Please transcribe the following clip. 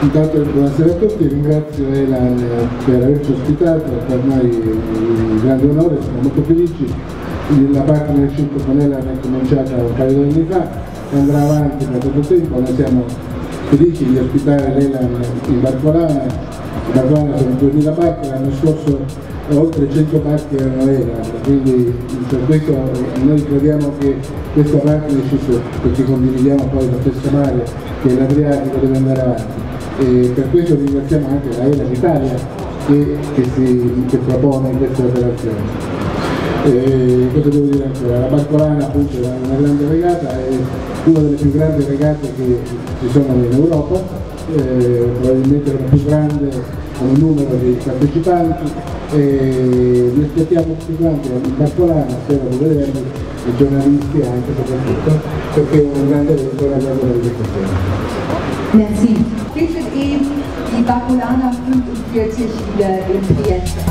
Intanto buonasera a tutti, ringrazio Elan per averci ospitato, per noi un grande onore, siamo molto felici. La partnership con Elan è cominciata un paio di anni fa e andrà avanti da tutto il tempo. Noi siamo felici di ospitare l'Elan in Barcolana. In Barcolana sono 2000 barche, l'anno scorso oltre 100 barche erano Elan, quindi per questo noi crediamo che questa partnership, perché condividiamo poi lo stesso mare che è l'Adriatico, deve andare avanti. E per questo ringraziamo anche la Elan Italia che propone questa operazione. Cosa devo dire ancora? La Barcolana appunto è una grande regata, è una delle più grandi regate che ci sono in Europa, probabilmente la più grande come numero di partecipanti, e vi aspettiamo tutti quanti in Barcolana, spero di vedervi, i giornalisti anche soprattutto, perché è un grande evento, una grande manifestazione. Merci. Findet eben die Barcolana 45 wieder in Trieste.